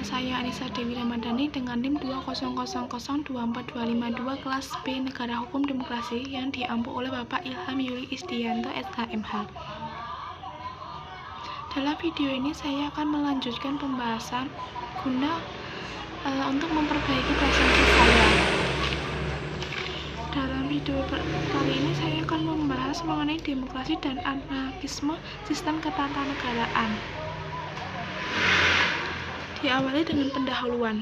saya Anissa Dewi Ramadhani dengan NIM 200024252 kelas B Negara Hukum Demokrasi yang diampu oleh Bapak Ilham Yuli Isdianto SHMH. Dalam video ini saya akan melanjutkan pembahasan guna untuk memperbaiki persepsi saya. Dalam video kali ini saya akan membahas mengenai demokrasi dan anarkisme sistem ketatanegaraan. Diawali dengan pendahuluan.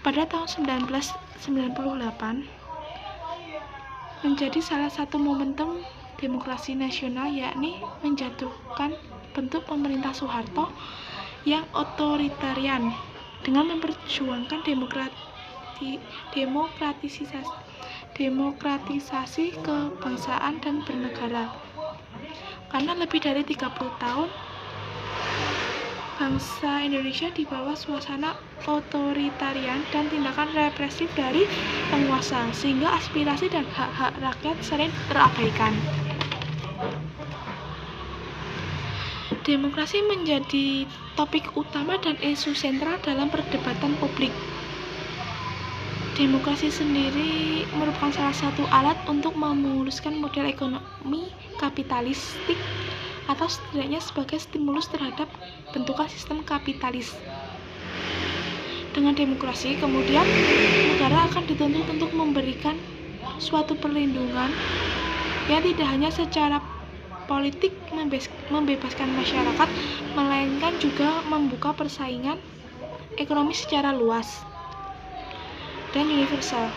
Pada tahun 1998 menjadi salah satu momentum demokrasi nasional, yakni menjatuhkan bentuk pemerintah Soeharto yang otoritarian dengan memperjuangkan demokratisasi kebangsaan dan bernegara. Karena lebih dari 30 tahun bangsa Indonesia di bawah suasana otoritarian dan tindakan represif dari penguasa, sehingga aspirasi dan hak-hak rakyat sering terabaikan. Demokrasi menjadi topik utama dan isu sentral dalam perdebatan publik. Demokrasi sendiri merupakan salah satu alat untuk memuluskan model ekonomi kapitalistik, atau setidaknya sebagai stimulus terhadap bentukan sistem kapitalis. Dengan demokrasi, kemudian negara akan dituntut untuk memberikan suatu perlindungan yang tidak hanya secara politik membebaskan masyarakat, melainkan juga membuka persaingan ekonomi secara luas dan universal.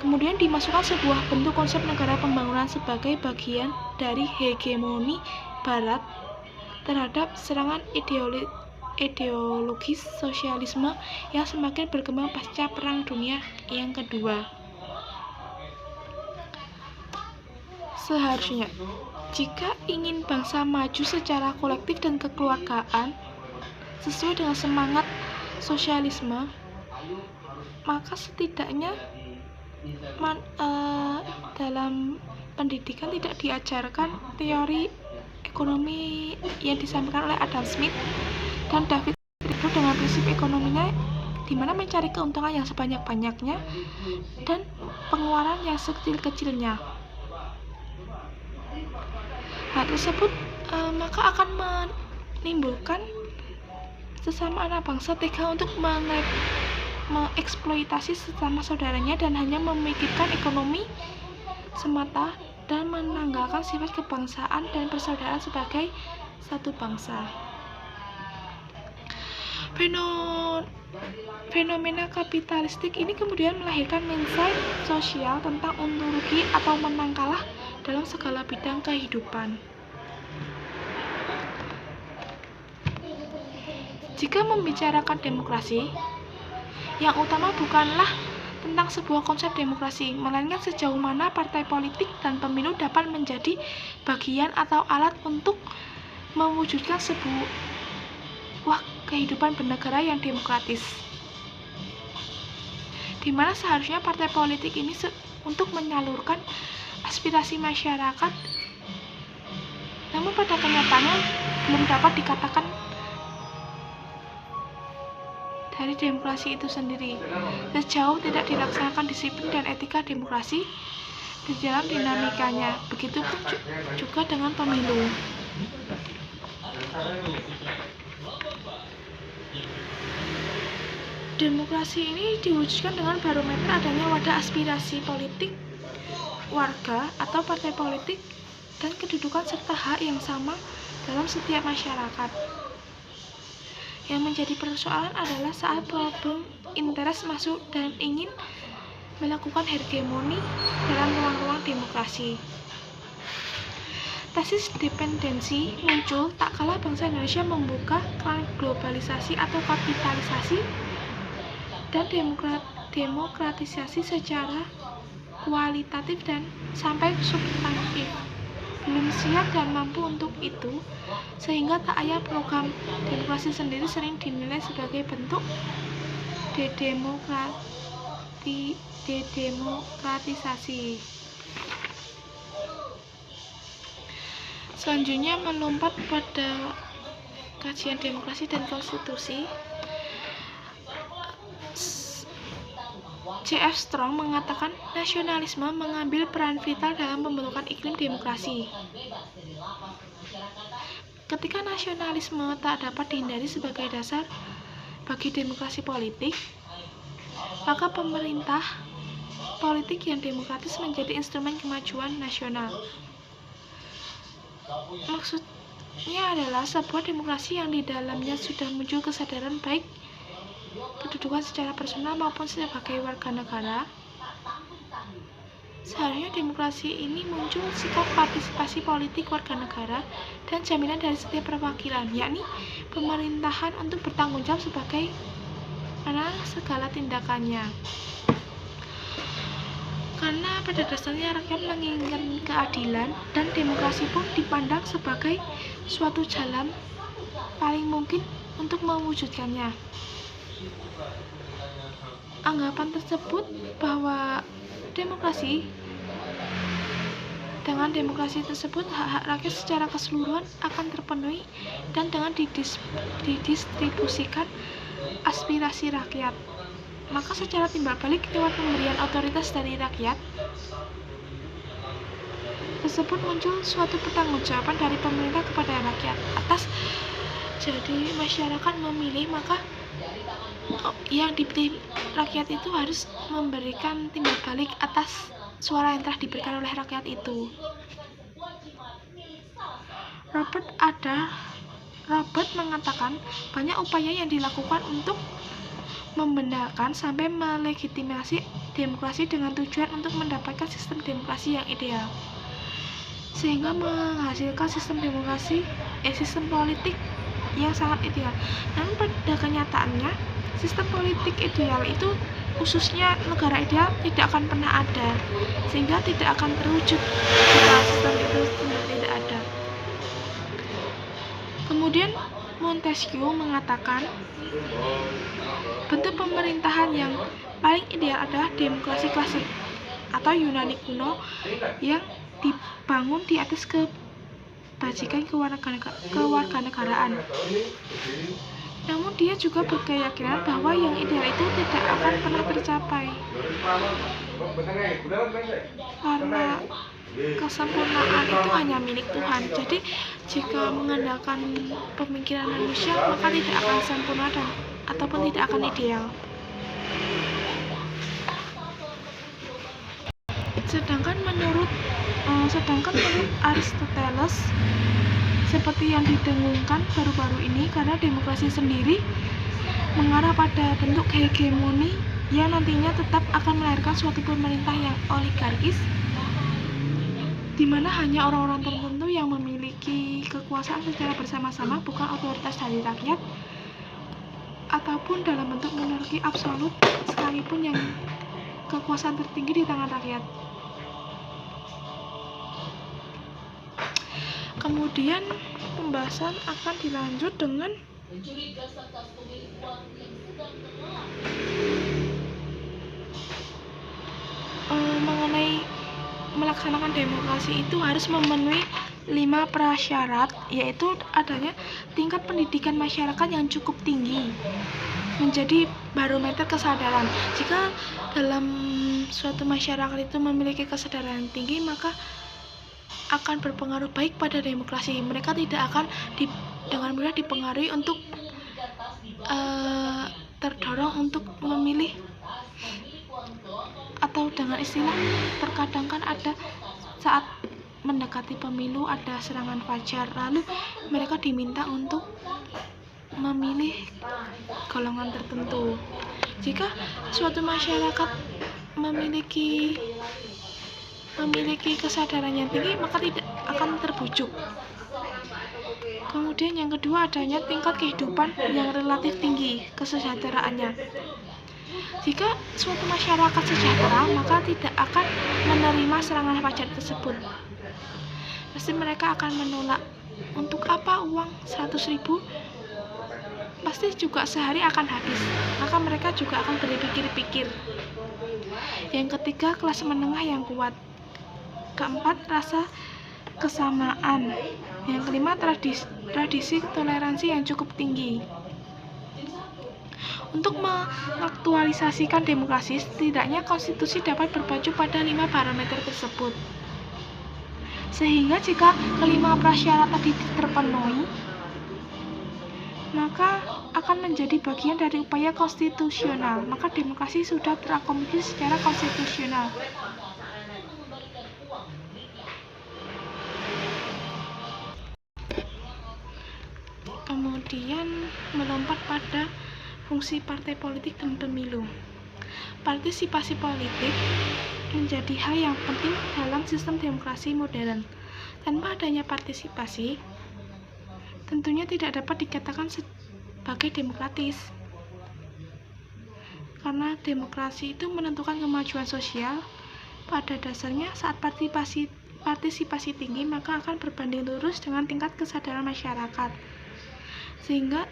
Kemudian dimasukkan sebuah bentuk konsep negara pembangunan sebagai bagian dari hegemoni Barat terhadap serangan ideologis sosialisme yang semakin berkembang pasca Perang Dunia yang Kedua. Seharusnya, jika ingin bangsa maju secara kolektif dan kekeluargaan sesuai dengan semangat sosialisme, maka setidaknya dalam pendidikan tidak diajarkan teori ekonomi yang disampaikan oleh Adam Smith dan David Ricardo dengan prinsip ekonominya, di mana mencari keuntungan yang sebanyak-banyaknya dan pengeluaran yang sekecil-kecilnya. Hal tersebut maka akan menimbulkan sesama anak bangsa tega untuk mengeksploitasi sesama saudaranya dan hanya memikirkan ekonomi semata dan menanggalkan sifat kebangsaan dan persaudaraan sebagai satu bangsa. Fenomena kapitalistik ini kemudian melahirkan mindset sosial tentang untung rugi atau menang kalah dalam segala bidang kehidupan. Jika membicarakan demokrasi, yang utama bukanlah tentang sebuah konsep demokrasi, melainkan sejauh mana partai politik dan pemilu dapat menjadi bagian atau alat untuk mewujudkan sebuah kehidupan bernegara yang demokratis, di mana seharusnya partai politik ini untuk menyalurkan aspirasi masyarakat, namun pada kenyataannya belum dapat dikatakan dari demokrasi itu sendiri, sejauh tidak dilaksanakan disiplin dan etika demokrasi di dalam dinamikanya. Begitupun juga dengan pemilu. Demokrasi ini diwujudkan dengan barometer adanya wadah aspirasi politik warga atau partai politik dan kedudukan serta hak yang sama dalam setiap masyarakat. Yang menjadi persoalan adalah saat problem interest masuk dan ingin melakukan hegemoni dalam ruang-ruang demokrasi. Tesis dependensi muncul tak kalah bangsa Indonesia membuka keran globalisasi atau kapitalisasi dan demokratisasi secara kualitatif dan sampai substantif. Belum siap dan mampu untuk itu, sehingga tak ayah program demokrasi sendiri sering dinilai sebagai bentuk dedemokratisasi. Selanjutnya melompat pada kajian demokrasi dan konstitusi. C.F. Strong mengatakan nasionalisme mengambil peran vital dalam pembentukan iklim demokrasi. Ketika nasionalisme tak dapat dihindari sebagai dasar bagi demokrasi politik, maka pemerintah politik yang demokratis menjadi instrumen kemajuan nasional. Maksudnya adalah sebuah demokrasi yang di dalamnya sudah muncul kesadaran baik kedudukan secara personal maupun sebagai warga negara. Seharusnya demokrasi ini muncul sikap partisipasi politik warga negara dan jaminan dari setiap perwakilan, yakni pemerintahan untuk bertanggung jawab sebagai segala tindakannya. Karena pada dasarnya rakyat menginginkan keadilan dan demokrasi pun dipandang sebagai suatu jalan paling mungkin untuk mewujudkannya. Anggapan tersebut bahwa dengan demokrasi tersebut hak-hak rakyat secara keseluruhan akan terpenuhi dan dengan didistribusikan aspirasi rakyat. Maka secara timbal balik lewat pemberian otoritas dari rakyat tersebut muncul suatu pertanggungjawaban dari pemerintah kepada rakyat atas. Jadi masyarakat memilih, maka yang dipilih rakyat itu harus memberikan timbal balik atas suara yang telah diberikan oleh rakyat itu. Robert mengatakan banyak upaya yang dilakukan untuk membenarkan sampai melegitimasi demokrasi dengan tujuan untuk mendapatkan sistem demokrasi yang ideal, sehingga menghasilkan sistem politik yang sangat ideal. Namun pada kenyataannya sistem politik ideal itu, khususnya negara ideal, tidak akan pernah ada, sehingga tidak akan terwujud jika sistem itu tidak ada. Kemudian Montesquieu mengatakan bentuk pemerintahan yang paling ideal adalah demokrasi klasik atau Yunani kuno yang dibangun di atas kebajikan kewarganegaraan. Namun dia juga berkeyakinan bahwa yang ideal itu tidak akan pernah tercapai karena kesempurnaan itu hanya milik Tuhan. Jadi jika mengandalkan pemikiran manusia, maka tidak akan sempurna ataupun tidak akan ideal. Sedangkan menurut Aristoteles, seperti yang didengungkan baru-baru ini, karena demokrasi sendiri mengarah pada bentuk hegemoni yang nantinya tetap akan melahirkan suatu pemerintah yang oligarkis, di mana hanya orang-orang tertentu yang memiliki kekuasaan secara bersama-sama, bukan otoritas dari rakyat, ataupun dalam bentuk monarki absolut, sekalipun yang kekuasaan tertinggi di tangan rakyat. Kemudian pembahasan akan dilanjut dengan mengenai melaksanakan demokrasi itu harus memenuhi 5 prasyarat, yaitu adanya tingkat pendidikan masyarakat yang cukup tinggi menjadi barometer kesadaran. Jika dalam suatu masyarakat itu memiliki kesadaran tinggi, maka akan berpengaruh baik pada demokrasi. Mereka tidak akan dengan mudah dipengaruhi untuk terdorong untuk memilih, atau dengan istilah terkadang kan ada saat mendekati pemilu ada serangan fajar, lalu mereka diminta untuk memilih golongan tertentu. Jika suatu masyarakat memiliki kesadaran yang tinggi, maka tidak akan terbujuk. Kemudian yang kedua, adanya tingkat kehidupan yang relatif tinggi kesejahteraannya. Jika suatu masyarakat sejahtera, maka tidak akan menerima serangan fajar tersebut. Pasti mereka akan menolak. Untuk apa uang 100.000? Pasti juga sehari akan habis. Maka mereka juga akan berpikir-pikir. Yang ketiga, kelas menengah yang kuat. Keempat, rasa kesamaan. Yang kelima, tradisi toleransi yang cukup tinggi. Untuk mengaktualisasikan demokrasi, setidaknya konstitusi dapat berpacu pada 5 parameter tersebut. Sehingga jika kelima prasyarat tadi terpenuhi, maka akan menjadi bagian dari upaya konstitusional. Maka demokrasi sudah terakomodir secara konstitusional. Kemudian melompat pada fungsi partai politik dan pemilu. Partisipasi politik menjadi hal yang penting dalam sistem demokrasi modern. Tanpa adanya partisipasi, tentunya tidak dapat dikatakan sebagai demokratis. Karena demokrasi itu menentukan kemajuan sosial, pada dasarnya saat partisipasi tinggi maka akan berbanding lurus dengan tingkat kesadaran masyarakat. Sehingga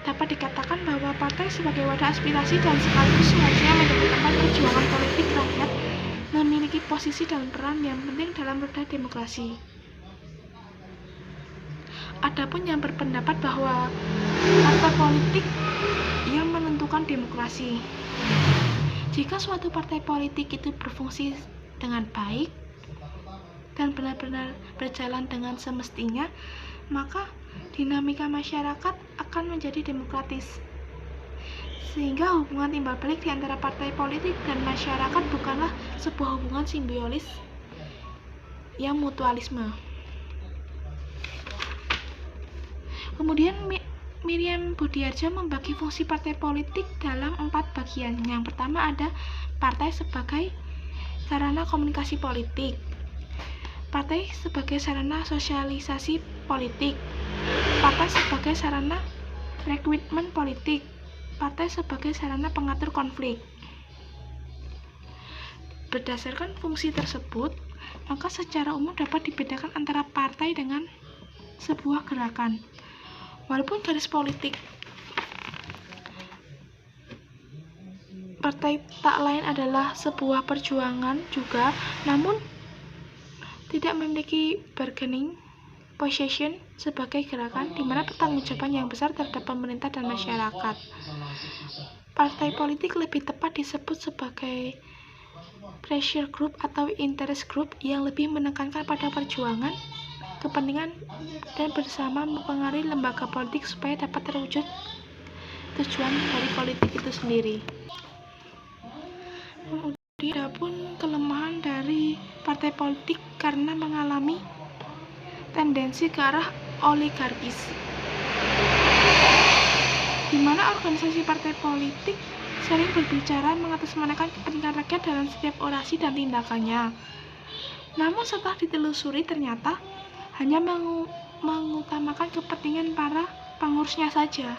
dapat dikatakan bahwa partai sebagai wadah aspirasi dan sekaligus seharusnya menjadi tempat perjuangan politik rakyat memiliki posisi dan peran yang penting dalam roda demokrasi. Adapun yang berpendapat bahwa partai politik yang menentukan demokrasi. Jika suatu partai politik itu berfungsi dengan baik dan benar-benar berjalan dengan semestinya, maka dinamika masyarakat akan menjadi demokratis. Sehingga hubungan timbal balik di antara partai politik dan masyarakat bukanlah sebuah hubungan simbiosis yang mutualisme. Kemudian Miriam Budiarjo membagi fungsi partai politik dalam 4 bagian. Yang pertama ada partai sebagai sarana komunikasi politik, partai sebagai sarana sosialisasi politik, partai sebagai sarana rekrutmen politik, partai sebagai sarana pengatur konflik. Berdasarkan fungsi tersebut, maka secara umum dapat dibedakan antara partai dengan sebuah gerakan. Walaupun garis politik partai tak lain adalah sebuah perjuangan juga, namun tidak memiliki bargaining position sebagai gerakan di mana pertanggungjawaban yang besar terhadap pemerintah dan masyarakat. Partai politik lebih tepat disebut sebagai pressure group atau interest group yang lebih menekankan pada perjuangan, kepentingan, dan bersama mempengaruhi lembaga politik supaya dapat terwujud tujuan dari politik itu sendiri. Kemudian ada pun kelemahan dari partai politik karena mengalami tendensi ke arah oligarkis, di mana organisasi partai politik sering berbicara mengatasnamakan kepentingan rakyat dalam setiap orasi dan tindakannya. Namun setelah ditelusuri ternyata hanya mengutamakan kepentingan para pengurusnya saja.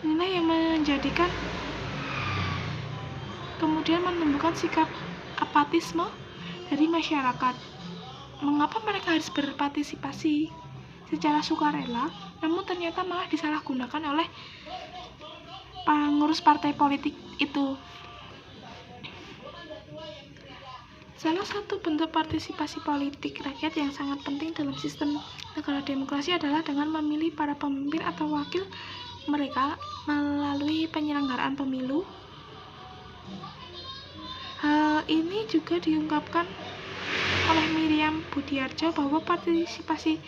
Inilah yang menjadikan kemudian menumbuhkan sikap apatisme dari masyarakat. Mengapa mereka harus berpartisipasi secara sukarela, namun ternyata malah disalahgunakan oleh pengurus partai politik itu. Salah satu bentuk partisipasi politik rakyat yang sangat penting dalam sistem negara demokrasi adalah dengan memilih para pemimpin atau wakil mereka melalui penyelenggaraan pemilu. Hal ini juga diungkapkan oleh Miriam Budiarjo bahwa partisipasi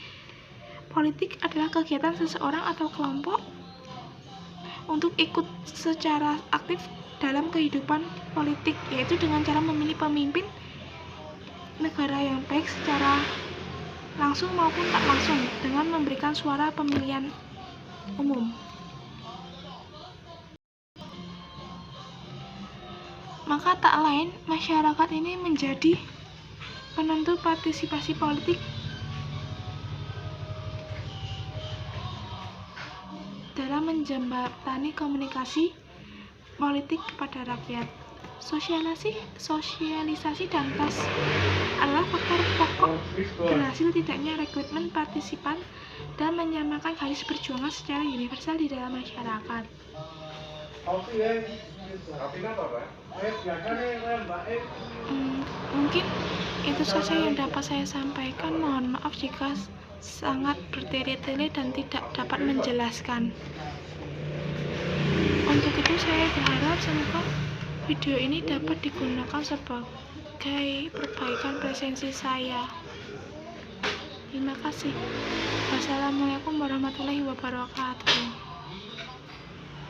politik adalah kegiatan seseorang atau kelompok untuk ikut secara aktif dalam kehidupan politik, yaitu dengan cara memilih pemimpin negara yang baik secara langsung maupun tak langsung dengan memberikan suara pemilihan umum. Maka tak lain masyarakat ini menjadi penentu partisipasi politik dalam menjembatani komunikasi politik kepada rakyat. Sosialisasi dan tes adalah faktor pokok berhasil tidaknya rekrutmen partisipan dan menyamakan garis perjuangan secara universal di dalam masyarakat. Mungkin itu saja yang dapat saya sampaikan. Mohon maaf jika sangat bertele-tele dan tidak dapat menjelaskan. Untuk itu saya berharap semoga video ini dapat digunakan sebagai perbaikan presensi saya. Terima kasih. Wassalamualaikum warahmatullahi wabarakatuh.